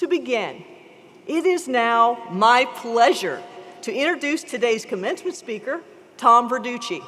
To begin, it is now my pleasure to introduce today's commencement speaker, Tom Verducci.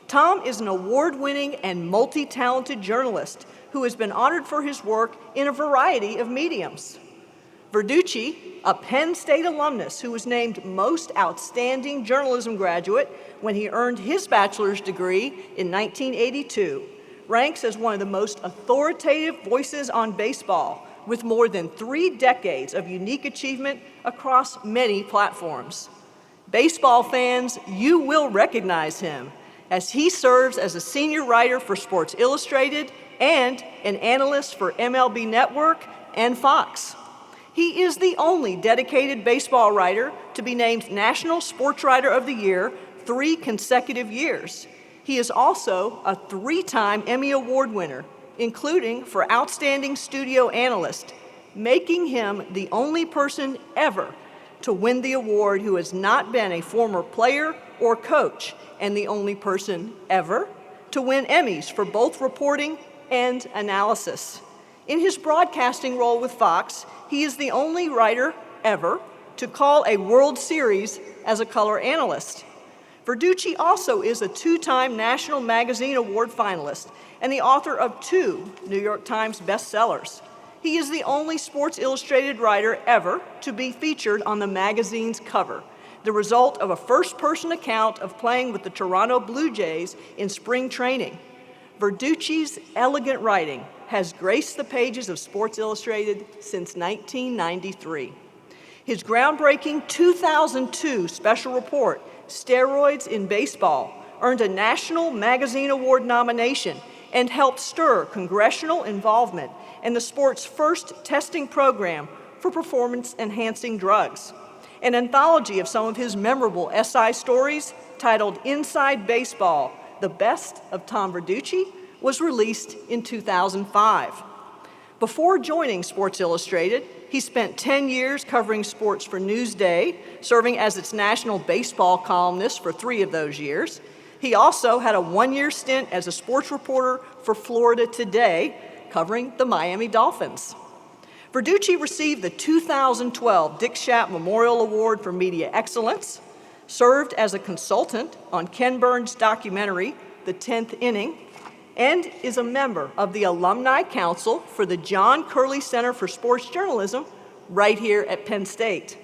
Tom is an award-winning and multi-talented journalist who has been honored for his work in a variety of mediums. Verducci, a Penn State alumnus who was named Most Outstanding Journalism Graduate when he earned his bachelor's degree in 1982, ranks as one of the most authoritative voices on baseball, with more than 3 decades of unique achievement across many platforms. Baseball fans, you will recognize him, as he serves as a senior writer for Sports Illustrated and an analyst for MLB Network and Fox. He is the only dedicated baseball writer to be named National Sports Writer of the Year 3 consecutive years. He is also a 3-time Emmy Award winner, including for Outstanding Studio Analyst, making him the only person ever to win the award who has not been a former player or coach, and the only person ever to win Emmys for both reporting and analysis. In his broadcasting role with Fox, he is the only writer ever to call a World Series as a color analyst. Verducci also is a 2-time National Magazine Award finalist and the author of 2 New York Times bestsellers. He is the only Sports Illustrated writer ever to be featured on the magazine's cover, the result of a first-person account of playing with the Toronto Blue Jays in spring training. Verducci's elegant writing has graced the pages of Sports Illustrated since 1993. His groundbreaking 2002 special report, Steroids in Baseball, earned a National Magazine Award nomination and helped stir congressional involvement in the sport's first testing program for performance-enhancing drugs. An anthology of some of his memorable SI stories, titled Inside Baseball, The Best of Tom Verducci, was released in 2005. Before joining Sports Illustrated, he spent 10 years covering sports for Newsday, serving as its national baseball columnist for 3 of those years. He also had a 1-year stint as a sports reporter for Florida Today, covering the Miami Dolphins. Verducci received the 2012 Dick Schaap Memorial Award for Media Excellence, served as a consultant on Ken Burns' documentary, The 10th Inning, and is a member of the Alumni Council for the John Curley Center for Sports Journalism right here at Penn State.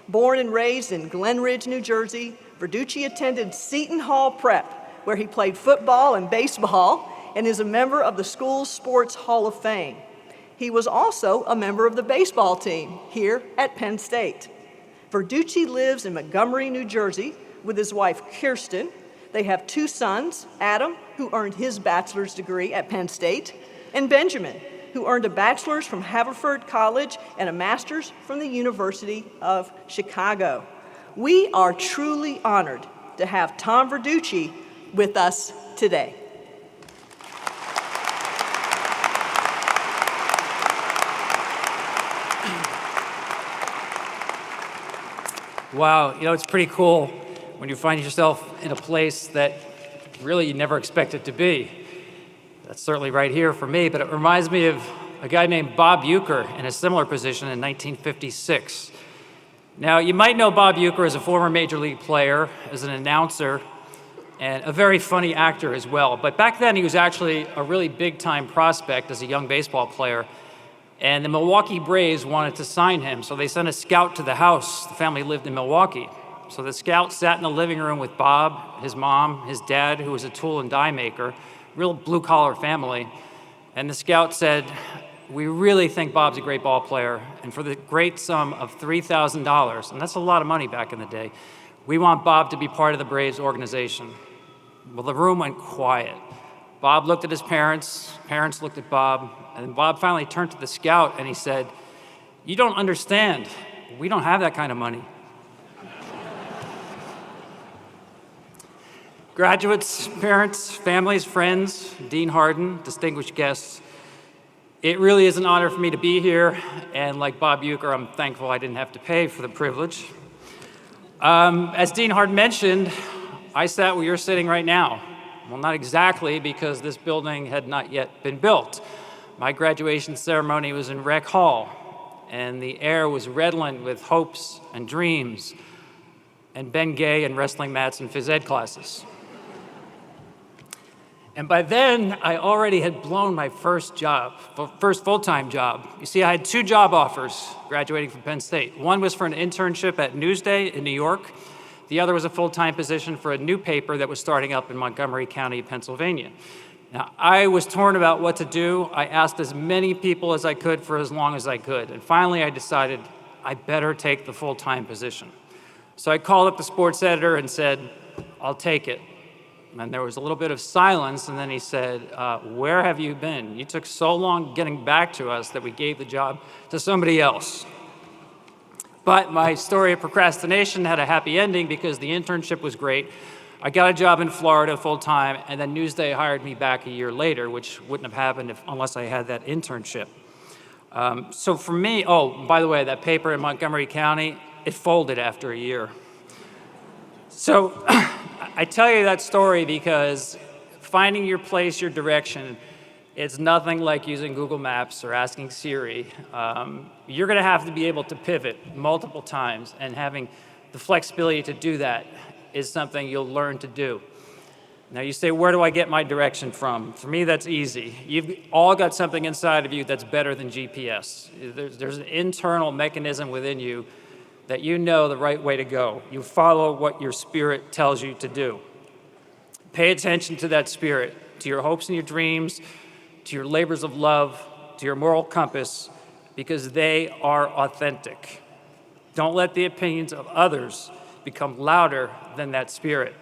Born and raised in Glen Ridge, New Jersey, Verducci attended Seton Hall Prep, where he played football and baseball, and is a member of the school's Sports Hall of Fame. He was also a member of the baseball team here at Penn State. Verducci lives in Montgomery, New Jersey, with his wife, Kirsten. They have 2 sons, Adam, who earned his bachelor's degree at Penn State, and Benjamin, who earned a bachelor's from Haverford College and a master's from the University of Chicago. We are truly honored to have Tom Verducci with us today. Wow, it's pretty cool when you find yourself in a place that really you never expected to be. That's certainly right here for me, but it reminds me of a guy named Bob Uecker in a similar position in 1956. Now, you might know Bob Uecker as a former major league player, as an announcer, and a very funny actor as well. But back then, he was actually a really big-time prospect as a young baseball player. And the Milwaukee Braves wanted to sign him, so they sent a scout to the house. The family lived in Milwaukee. So the scout sat in the living room with Bob, his mom, his dad, who was a tool and die maker, real blue-collar family. And the scout said, "We really think Bob's a great ball player, and for the great sum of $3,000, and that's a lot of money back in the day, we want Bob to be part of the Braves organization." Well, the room went quiet. Bob looked at his parents looked at Bob, and Bob finally turned to the scout and he said, "You don't understand. We don't have that kind of money." Graduates, parents, families, friends, Dean Harden, distinguished guests, it really is an honor for me to be here, and like Bob Uecker, I'm thankful I didn't have to pay for the privilege. As Dean Harden mentioned, I sat where you're sitting right now. Well, not exactly, because this building had not yet been built. My graduation ceremony was in Rec Hall, and the air was redolent with hopes and dreams and Ben Gay and wrestling mats and phys ed classes. And by then, I already had blown my first full-time job. You see, I had 2 job offers graduating from Penn State. One was for an internship at Newsday in New York. The other was a full-time position for a new paper that was starting up in Montgomery County, Pennsylvania. Now, I was torn about what to do. I asked as many people as I could for as long as I could. And finally, I decided I better take the full-time position. So I called up the sports editor and said, "I'll take it." And there was a little bit of silence, and then he said, "Where have you been? You took so long getting back to us that we gave the job to somebody else." But my story of procrastination had a happy ending because the internship was great. I got a job in Florida full-time, and then Newsday hired me back a year later, which wouldn't have happened unless I had that internship. So for me, oh, by the way, that paper in Montgomery County, it folded after a year. So I tell you that story because finding your place, your direction, it's nothing like using Google Maps or asking Siri. You're going to have to be able to pivot multiple times, and having the flexibility to do that is something you'll learn to do. Now you say, where do I get my direction from? For me, that's easy. You've all got something inside of you that's better than GPS. There's an internal mechanism within you that you know the right way to go. You follow what your spirit tells you to do. Pay attention to that spirit, to your hopes and your dreams, to your labors of love, to your moral compass, because they are authentic. Don't let the opinions of others become louder than that spirit.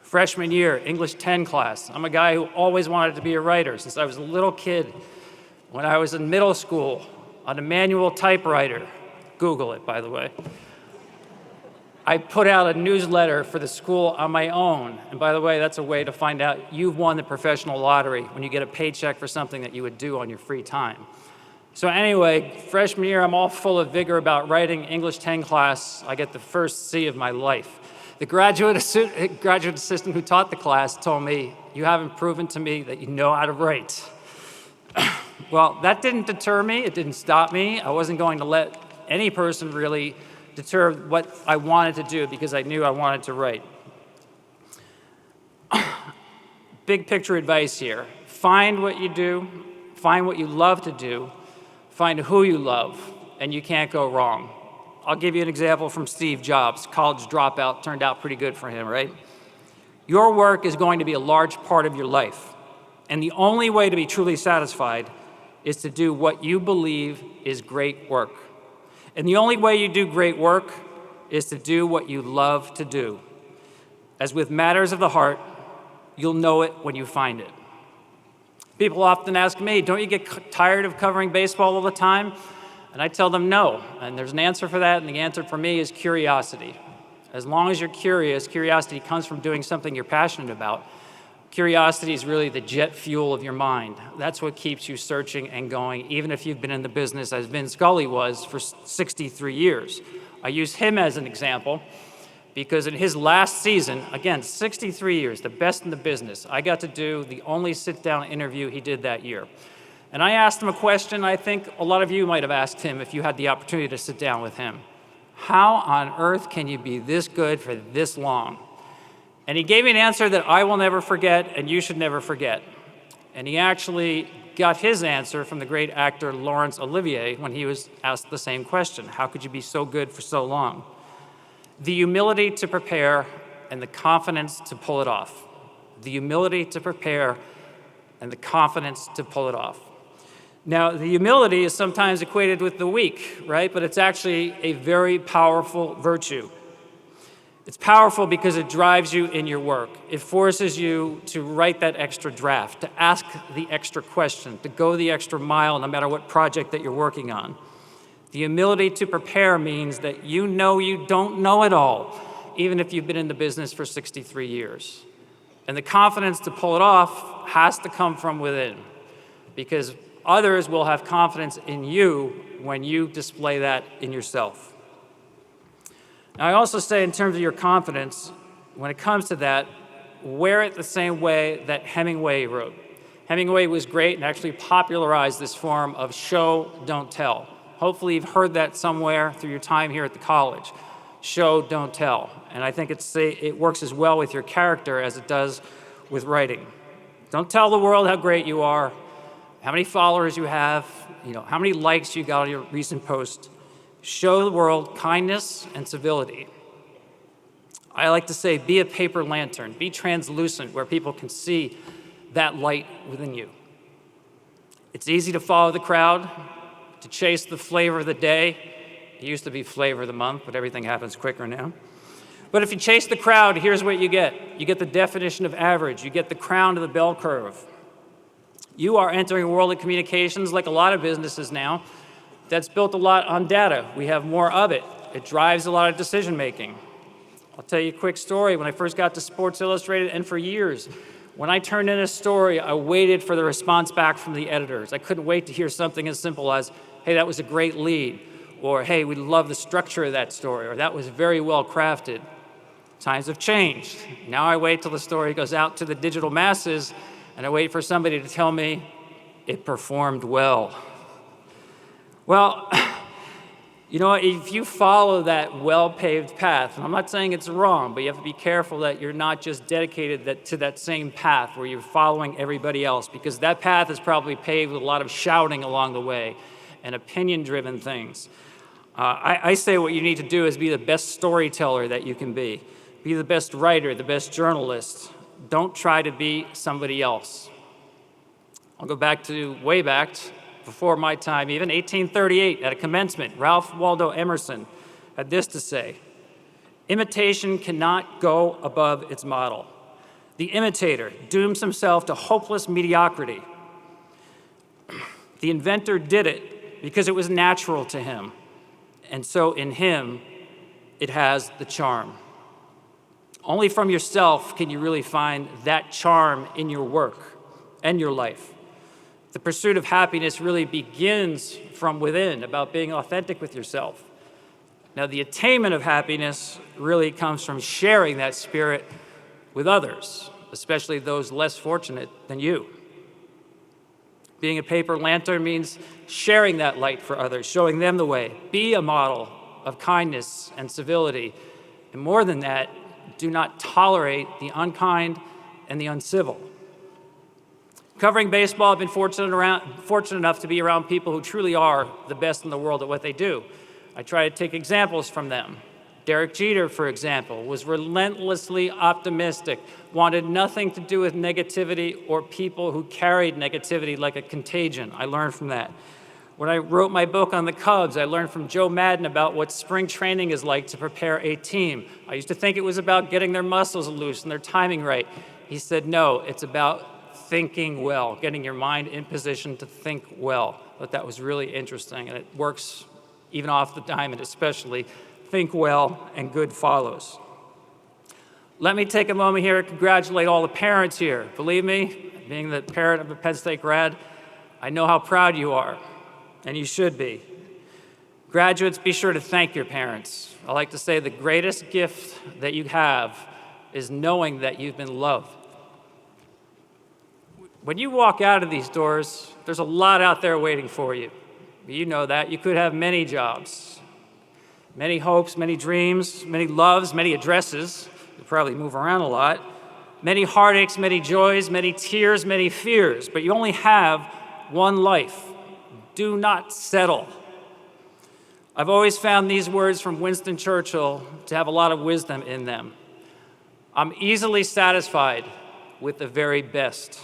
Freshman year, English 10 class. I'm a guy who always wanted to be a writer since I was a little kid. When I was in middle school, on a manual typewriter, Google it, by the way, I put out a newsletter for the school on my own. And by the way, that's a way to find out you've won the professional lottery when you get a paycheck for something that you would do on your free time. So anyway, freshman year, I'm all full of vigor about writing. English 10 class, I get the first C of my life. The graduate assistant who taught the class told me, "You haven't proven to me that you know how to write." Well, that didn't deter me. It didn't stop me. I wasn't going to let any person really deter what I wanted to do because I knew I wanted to write. Big picture advice here. Find what you do, find what you love to do, find who you love, and you can't go wrong. I'll give you an example from Steve Jobs. College dropout turned out pretty good for him, right? Your work is going to be a large part of your life, and the only way to be truly satisfied is to do what you believe is great work. And the only way you do great work is to do what you love to do. As with matters of the heart, you'll know it when you find it. People often ask me, don't you get tired of covering baseball all the time? And I tell them no, and there's an answer for that, and the answer for me is curiosity. As long as you're curious, curiosity comes from doing something you're passionate about. Curiosity is really the jet fuel of your mind. That's what keeps you searching and going, even if you've been in the business, as Vin Scully was, for 63 years. I use him as an example because in his last season, again, 63 years, the best in the business, I got to do the only sit-down interview he did that year. And I asked him a question I think a lot of you might have asked him if you had the opportunity to sit down with him. How on earth can you be this good for this long? And he gave me an answer that I will never forget and you should never forget. And he actually got his answer from the great actor Laurence Olivier when he was asked the same question. How could you be so good for so long? The humility to prepare and the confidence to pull it off. The humility to prepare and the confidence to pull it off. Now, the humility is sometimes equated with the weak, right? But it's actually a very powerful virtue. It's powerful because it drives you in your work. It forces you to write that extra draft, to ask the extra question, to go the extra mile no matter what project that you're working on. The humility to prepare means that you know you don't know it all, even if you've been in the business for 63 years. And the confidence to pull it off has to come from within, because others will have confidence in you when you display that in yourself. Now, I also say in terms of your confidence, when it comes to that, wear it the same way that Hemingway wrote. Hemingway was great and actually popularized this form of show, don't tell. Hopefully you've heard that somewhere through your time here at the college. Show, don't tell. And I think it works as well with your character as it does with writing. Don't tell the world how great you are, how many followers you have, how many likes you got on your recent post. Show the world kindness and civility. I like to say, be a paper lantern, be translucent where people can see that light within you. It's easy to follow the crowd, to chase the flavor of the day. It used to be flavor of the month, but everything happens quicker now. But if you chase the crowd, here's what you get. You get the definition of average. You get the crown of the bell curve. You are entering a world of communications, like a lot of businesses now, that's built a lot on data. We have more of it. It drives a lot of decision making. I'll tell you a quick story. When I first got to Sports Illustrated, and for years, when I turned in a story, I waited for the response back from the editors. I couldn't wait to hear something as simple as, hey, that was a great lead, or hey, we love the structure of that story, or that was very well crafted. Times have changed. Now I wait till the story goes out to the digital masses, and I wait for somebody to tell me it performed well. Well, if you follow that well-paved path, and I'm not saying it's wrong, but you have to be careful that you're not just dedicated to that same path where you're following everybody else, because that path is probably paved with a lot of shouting along the way and opinion-driven things. I say what you need to do is be the best storyteller that you can be. Be the best writer, the best journalist. Don't try to be somebody else. I'll go way back, before my time, even 1838, at a commencement, Ralph Waldo Emerson had this to say: imitation cannot go above its model. The imitator dooms himself to hopeless mediocrity. The inventor did it because it was natural to him, and so in him, it has the charm. Only from yourself can you really find that charm in your work and your life. The pursuit of happiness really begins from within, about being authentic with yourself. Now, the attainment of happiness really comes from sharing that spirit with others, especially those less fortunate than you. Being a paper lantern means sharing that light for others, showing them the way. Be a model of kindness and civility. And more than that, do not tolerate the unkind and the uncivil. Covering baseball, I've been fortunate enough to be around people who truly are the best in the world at what they do. I try to take examples from them. Derek Jeter, for example, was relentlessly optimistic, wanted nothing to do with negativity or people who carried negativity like a contagion. I learned from that. When I wrote my book on the Cubs, I learned from Joe Madden about what spring training is like to prepare a team. I used to think it was about getting their muscles loose and their timing right. He said, no, it's about thinking well, getting your mind in position to think well. I thought that was really interesting, and it works even off the diamond, especially. Think well, and good follows. Let me take a moment here to congratulate all the parents here. Believe me, being the parent of a Penn State grad, I know how proud you are, and you should be. Graduates, be sure to thank your parents. I like to say the greatest gift that you have is knowing that you've been loved. When you walk out of these doors, there's a lot out there waiting for you. You know that. You could have many jobs, many hopes, many dreams, many loves, many addresses. You'll probably move around a lot. Many heartaches, many joys, many tears, many fears. But you only have one life. Do not settle. I've always found these words from Winston Churchill to have a lot of wisdom in them. I'm easily satisfied with the very best.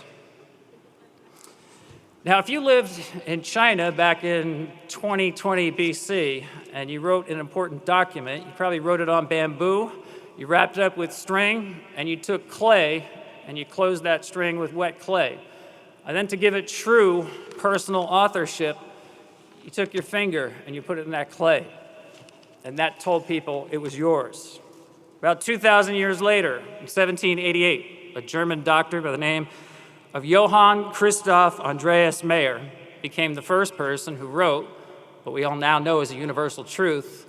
Now, if you lived in China back in 2020 BC and you wrote an important document, you probably wrote it on bamboo, you wrapped it up with string, and you took clay and you closed that string with wet clay. And then to give it true personal authorship, you took your finger and you put it in that clay. And that told people it was yours. About 2,000 years later, in 1788, a German doctor by the name of Johann Christoph Andreas Mayer became the first person who wrote what we all now know is a universal truth,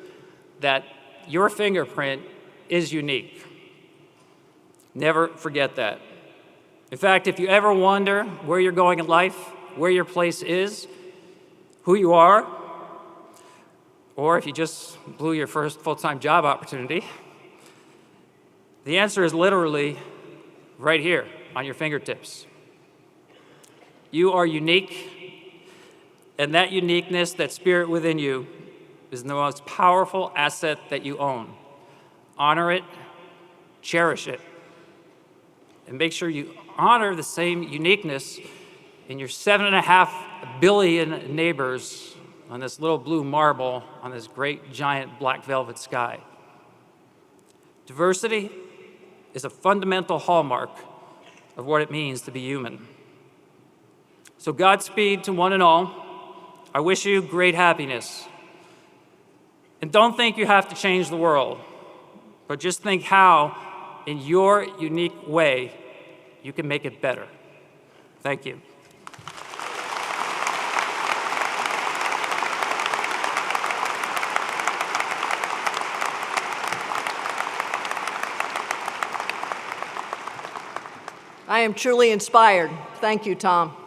that your fingerprint is unique. Never forget that. In fact, if you ever wonder where you're going in life, where your place is, who you are, or if you just blew your first full-time job opportunity, the answer is literally right here on your fingertips. You are unique, and that uniqueness, that spirit within you, is the most powerful asset that you own. Honor it, cherish it, and make sure you honor the same uniqueness in your 7.5 billion neighbors on this little blue marble on this great giant black velvet sky. Diversity is a fundamental hallmark of what it means to be human. So Godspeed to one and all. I wish you great happiness. And don't think you have to change the world, but just think how, in your unique way, you can make it better. Thank you. I am truly inspired. Thank you, Tom.